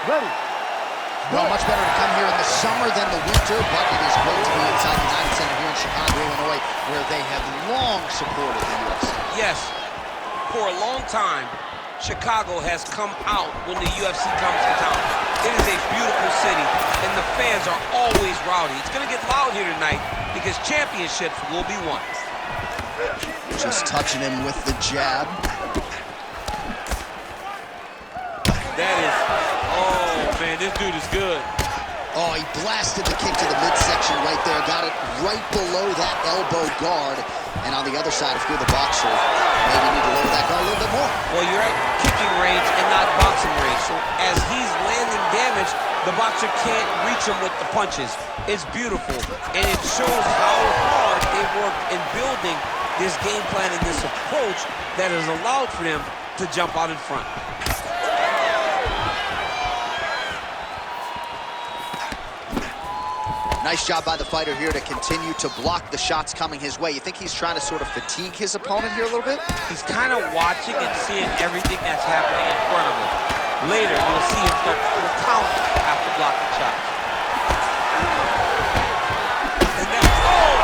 Well, much better to come here in the summer than the winter, but it is great to be inside the United Center here in Chicago, Illinois, where they have long supported the UFC. Yes, for a long time, Chicago has come out when the UFC comes to town. It is a beautiful city, and the fans are always rowdy. It's going to get loud here tonight because championships will be won. Just touching him with the jab. That is, oh man, this dude is good. Oh, he blasted the kick to the midsection right there. Got it right below that elbow guard. And on the other side, if you're the boxer, maybe you need to lower that guard a little bit more. Well, you're at kicking range and not boxing range. So as he's landing damage, the boxer can't reach him with the punches. It's beautiful. And it shows how hard they worked in building this game plan and this approach that has allowed for them to jump out in front. Nice job by the fighter here to continue to block the shots coming his way. You think he's trying to sort of fatigue his opponent here a little bit? He's kind of watching and seeing everything that's happening in front of him. Later, you'll see him start to count after blocking shots. And then, oh!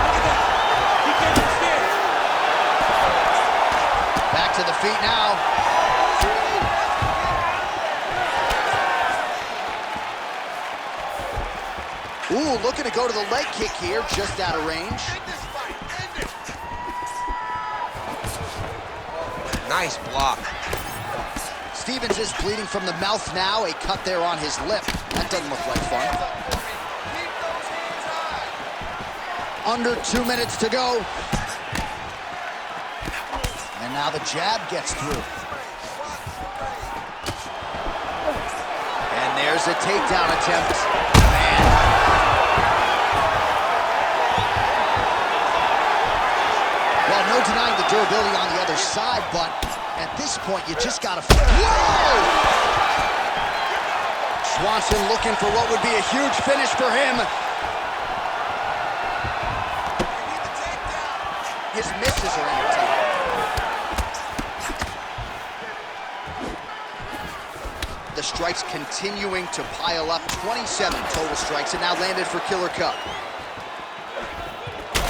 Look at that. He gets the stairs. Back to the feet now. Ooh, looking to go to the leg kick here, just out of range. Nice block. Stevens is bleeding from the mouth now, a cut there on his lip. That doesn't look like fun. Under 2 minutes to go. And now the jab gets through. And there's a takedown attempt. Man. Well, no denying the durability on the other side, but at this point, you just gotta... Whoa! Swanson looking for what would be a huge finish for him. His misses are entertaining. The strikes continuing to pile up. 27 total strikes, and now landed for Killer Cup.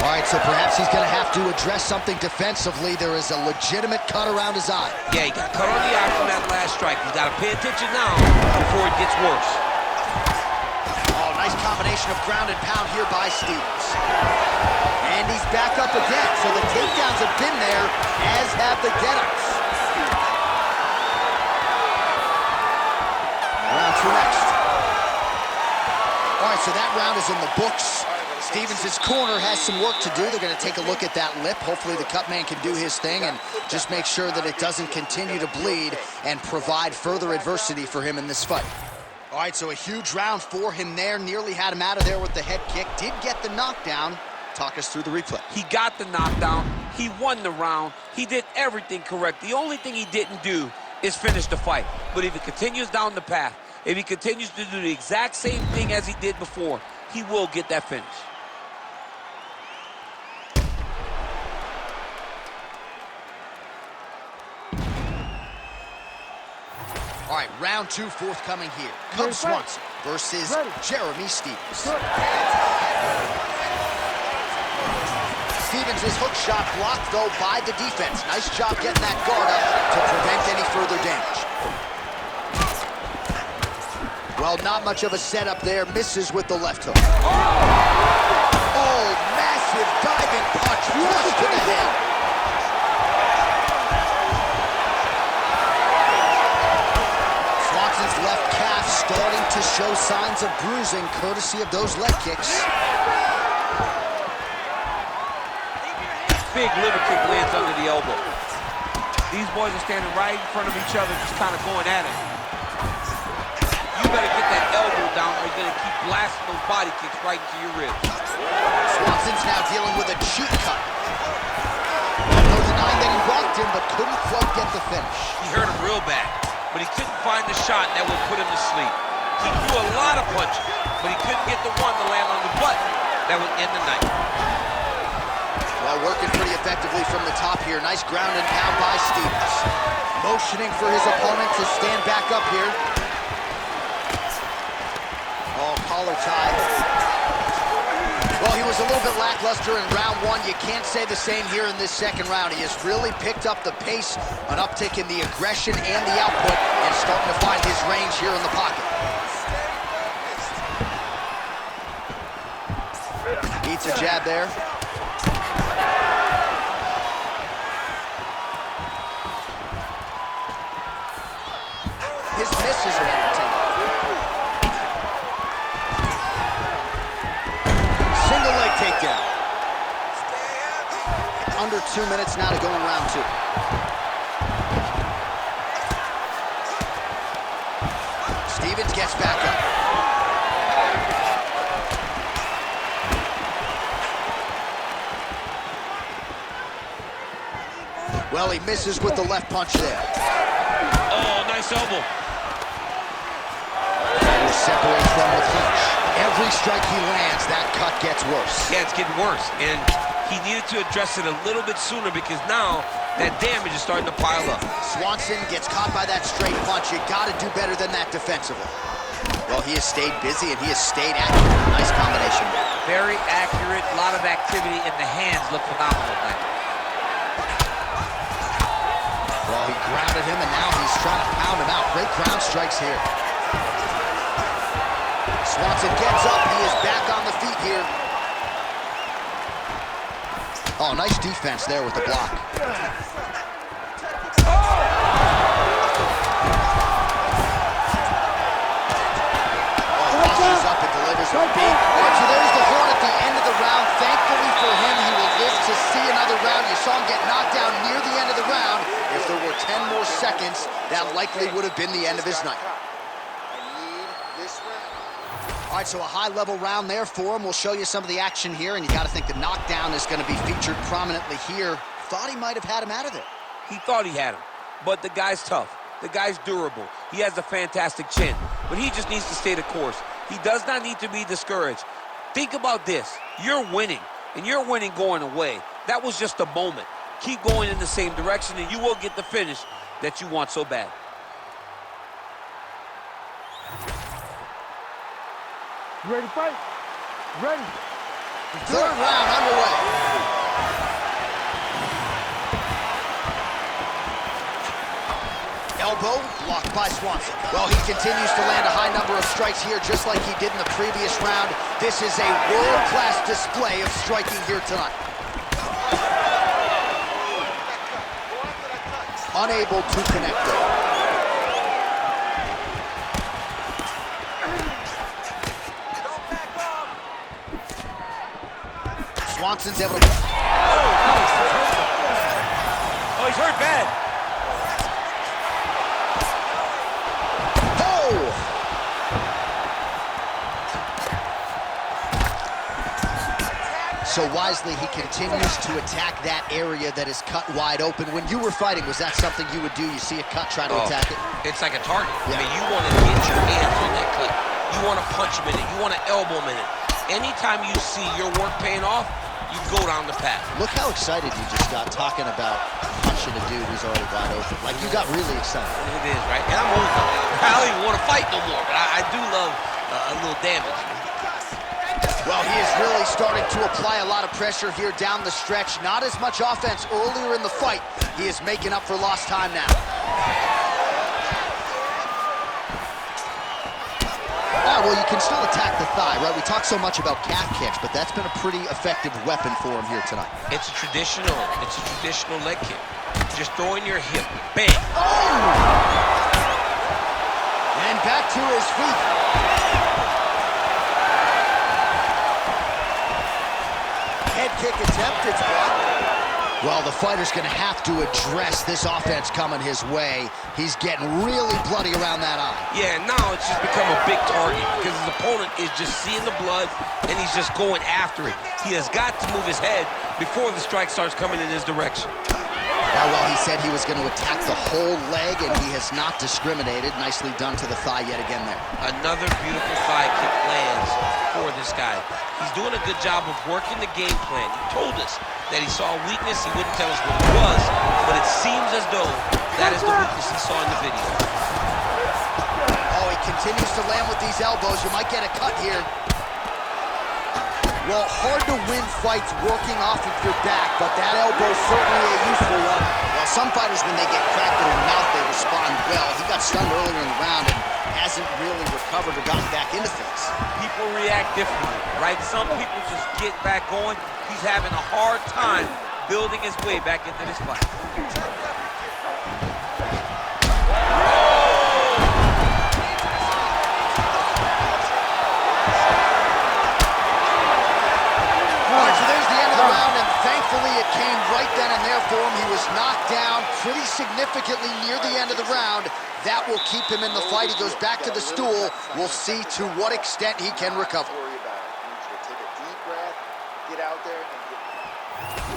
All right, so perhaps he's going to have to address something defensively. There is a legitimate cut around his eye. Yeah, he got cut on the eye from that last strike. He's got to pay attention now before it gets worse. Oh, nice combination of ground and pound here by Stevens. And he's back up again, so the takedowns have been there, as have the get-ups. Round two next. All right, so that round is in the books. Stevens' corner has some work to do. They're going to take a look at that lip. Hopefully the cut man can do his thing and just make sure that it doesn't continue to bleed and provide further adversity for him in this fight. All right, so a huge round for him there. Nearly had him out of there with the head kick. Did get the knockdown. Talk us through the replay. He got the knockdown. He won the round. He did everything correct. The only thing he didn't do is finish the fight. But if he continues down the path, if he continues to do the exact same thing as he did before, he will get that finish. All right, round two forthcoming here. Cub Swanson versus Jeremy Stevens. Stevens' hook shot blocked, though, by the defense. Nice job getting that guard up to prevent any further damage. Well, not much of a setup there. Misses with the left hook. Oh, massive diving punch flush to the head. Left calf starting to show signs of bruising, courtesy of those leg kicks. Big liver kick lands under the elbow. These boys are standing right in front of each other, just kind of going at it. You better get that elbow down or you're going to keep blasting those body kicks right into your ribs. Swanson's now dealing with a cheap cut. No denying that he rocked him, but couldn't quite get the finish. He hurt him real bad, but he couldn't find the shot that would put him to sleep. He threw a lot of punches, but he couldn't get the one to land on the button that would end the night. Well, working pretty effectively from the top here. Nice ground and pound by Stevens. Motioning for his opponent to stand back up here. Oh, collar tie. Well, he was a little bit lackluster in round one. You can't say the same here in this second round. He has really picked up the pace, an uptick in the aggression and the output, and starting to find his range here in the pocket. Eats a jab there. His misses are entertaining. Single leg takedown. Under 2 minutes now to go in round two. Stevens gets back up. Well, he misses with the left punch there. Oh, nice elbow. Separates from the clinch. Every strike he lands, that cut gets worse. Yeah, it's getting worse, and he needed to address it a little bit sooner because now that damage is starting to pile up. Swanson gets caught by that straight punch. You got to do better than that defensively. Well, he has stayed busy and he has stayed accurate. Nice combination. Very accurate, a lot of activity, and the hands look phenomenal now. Well, he grounded him, and now he's trying to pound him out. Great ground strikes here. Swanson gets up. He is back on the feet here. Oh, nice defense there with the block. Crosses up and delivers a big. So there's the horn at the end of the round. Thankfully for him, he will live to see another round. You saw him get knocked down near the end of the round. If there were 10 more seconds, that likely would have been the end of his night. All right, so a high-level round there for him. We'll show you some of the action here, and you got to think the knockdown is going to be featured prominently here. Thought he might have had him out of there. He thought he had him, but the guy's tough. The guy's durable. He has a fantastic chin, but he just needs to stay the course. He does not need to be discouraged. Think about this. You're winning, and you're winning going away. That was just a moment. Keep going in the same direction, and you will get the finish that you want so bad. You ready to fight? Ready. Third round underway. Elbow blocked by Swanson. Well, he continues to land a high number of strikes here, just like he did in the previous round. This is a world-class display of striking here tonight. Unable to connect though. Swanson's able to... Oh, he's hurt bad. Oh! So wisely, he continues to attack that area that is cut wide open. When you were fighting, was that something you would do? You see a cut, try to attack it? It's like a target. Yeah. I mean, you want to get your hands on that cut. You want to punch him in it. You want to elbow him in it. Anytime you see your work paying off, you go down the path. Look how excited you just got talking about punching a dude who's already wide open. Like, you got really excited. It is, right? And I'm old now. I don't even want to fight no more, but I do love a little damage. Well, he is really starting to apply a lot of pressure here down the stretch. Not as much offense earlier in the fight. He is making up for lost time now. Well, you can still attack the thigh, right? We talk so much about calf kicks, but that's been a pretty effective weapon for him here tonight. It's a traditional leg kick. Just throwing your hip, bang. Oh! And back to his feet. Head kick attempt, it's blocked. Well, the fighter's gonna have to address this offense coming his way. He's getting really bloody around that eye. Yeah, now it's just become a big target because his opponent is just seeing the blood and he's just going after it. He has got to move his head before the strike starts coming in his direction. Well, he said he was going to attack the whole leg, and he has not discriminated. Nicely done to the thigh yet again there. Another beautiful thigh kick lands for this guy. He's doing a good job of working the game plan. He told us that he saw a weakness. He wouldn't tell us what it was, but it seems as though that is the weakness he saw in the video. Oh, he continues to land with these elbows. You might get a cut here. Well, hard to win fights working off of your back, but that elbow is certainly a useful one. Well, some fighters, when they get cracked in the mouth, they respond well. He got stunned earlier in the round and hasn't really recovered or gotten back into things. People react differently, right? Some people just get back going. He's having a hard time building his way back into this fight. It came right then and there for him. He was knocked down pretty significantly near the end of the round. That will keep him in the fight. He goes back to the stool. We'll see to what extent he can recover.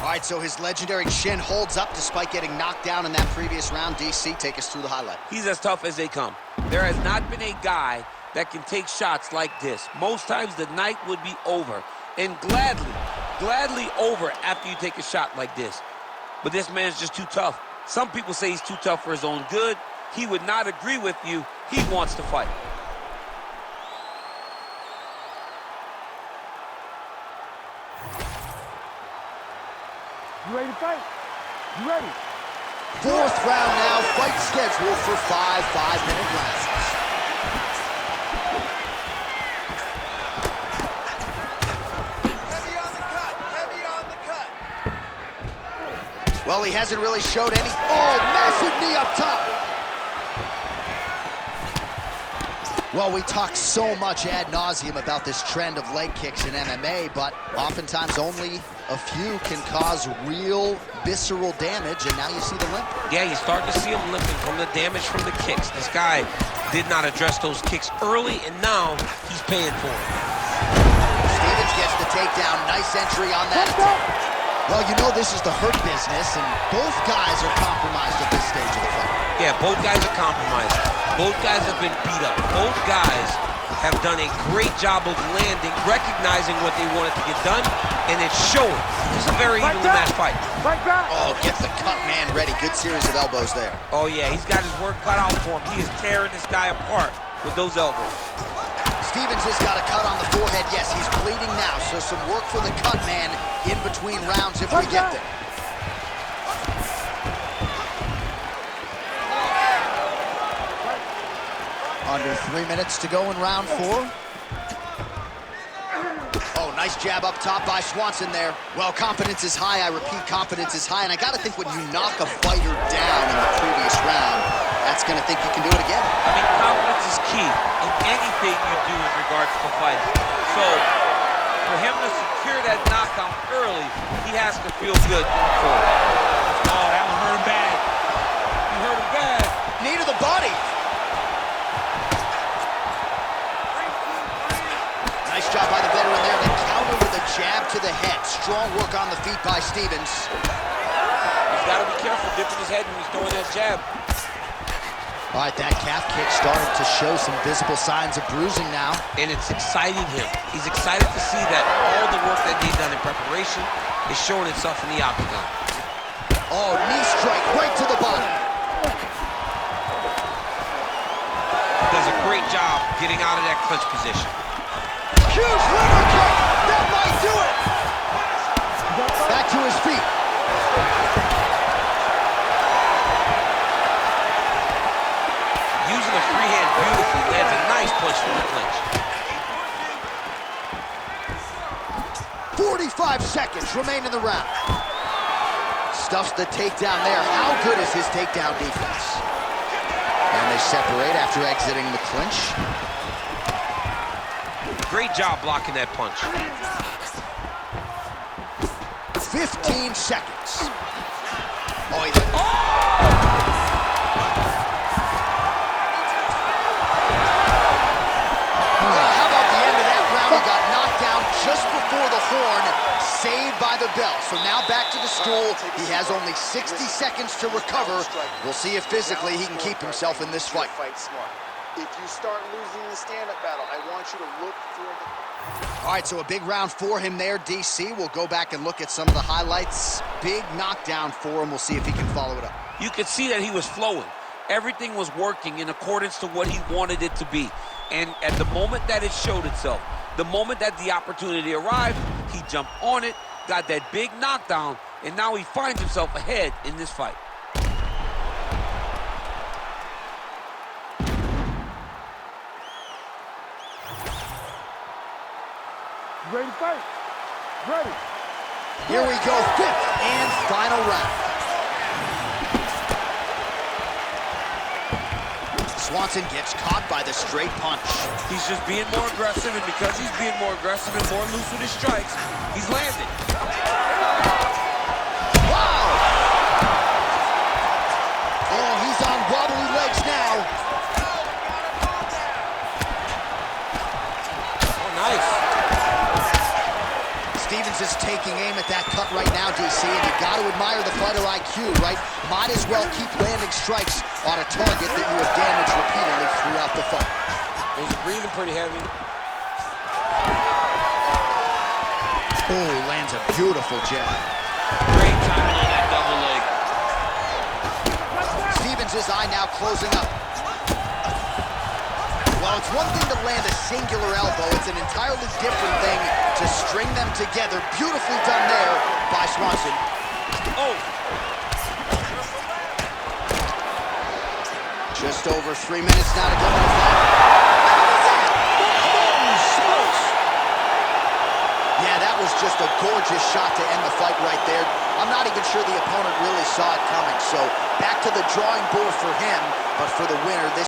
All right, so his legendary chin holds up despite getting knocked down in that previous round. DC, take us through the highlight. He's as tough as they come. There has not been a guy that can take shots like this. Most times the night would be over, and gladly over after you take a shot like this. But this man's just too tough. Some people say he's too tough for his own good. He would not agree with you. He wants to fight. You ready to fight? You ready? Fourth round now, fight scheduled for 5 5-minute rounds. Well, he hasn't really showed any. Oh, massive knee up top. Well, we talk so much ad nauseum about this trend of leg kicks in MMA, but oftentimes only a few can cause real visceral damage, and now you see the limp. Yeah, you start to see him limping from the damage from the kicks. This guy did not address those kicks early, and now he's paying for it. Stevens gets the takedown. Nice entry on that attack. Well, you know this is the hurt business, and both guys are compromised at this stage of the fight. Yeah, both guys are compromised. Both guys have been beat up. Both guys have done a great job of landing, recognizing what they wanted to get done, and it's showing. This is a very evenly matched fight. Oh, gets the cut man ready. Good series of elbows there. Oh, yeah, he's got his work cut out for him. He is tearing this guy apart with those elbows. Stevens has got a cut on the forehead. Yes, he's bleeding now, so some work for the cut man in between rounds if we get there. Under 3 minutes to go in round 4. Oh, nice jab up top by Swanson there. Well, confidence is high. I repeat, confidence is high. And I got to think when you knock a fighter down in the previous round, that's going to think you can do it again. I mean, confidence is key in anything you do in regards to fighting. So, for him to secure that knockdown early, he has to feel good going forward. Oh, that one hurt him bad. He hurt him bad. Knee to the body. Nice job by the veteran there to counter with a jab to the head. Strong work on the feet by Stevens. He's got to be careful dipping his head when he's throwing that jab. All right, that calf kick starting to show some visible signs of bruising now. And it's exciting him. He's excited to see that all the work that they've done in preparation is showing itself in the octagon. Oh, knee strike right to the body. Does a great job getting out of that clinch position. Huge liver kick. That might do it. Back to his feet. Using a free hand beautifully, lands a nice punch from the clinch. 45 seconds remain in the round. Stuffs the takedown there. How good is his takedown defense? And they separate after exiting the clinch. Great job blocking that punch. 15 seconds. Oh, how about the end of that round? He got knocked down just before the horn. saved by the bell. So now back to the stool. He has only 60 seconds to recover. We'll see if physically he can keep himself in this fight. If you start losing the stand-up battle, I want you to look for the... All right, so a big round for him there, DC. We'll go back and look at some of the highlights. Big knockdown for him. We'll see if he can follow it up. You could see that he was flowing. Everything was working in accordance to what he wanted it to be. And at the moment that it showed itself, the moment that the opportunity arrived, he jumped on it, got that big knockdown, and now he finds himself ahead in this fight. You ready to fight? Ready. Here we go, fifth and final round. Swanson gets caught by the straight punch. He's just being more aggressive, and because he's being more aggressive and more loose with his strikes, he's landing. Wow! Oh, he's on wobbly legs now. Oh, nice. Stevens is taking aim at that cut right now, DC, and you got to admire the fighter IQ, right? Might as well keep landing strikes on a target that you have damaged repeatedly throughout the fight. He's breathing pretty heavy. Oh, lands a beautiful jab. Great timing on that double leg. Stevens' eye now closing up. Well, it's one thing to land a singular elbow. It's an entirely different thing to string them together. Beautifully done there by Swanson. Oh! Just over 3 minutes now to go in the fight. Yeah, that was just a gorgeous shot to end the fight right there. I'm not even sure the opponent really saw it coming. So back to the drawing board for him, but for the winner, this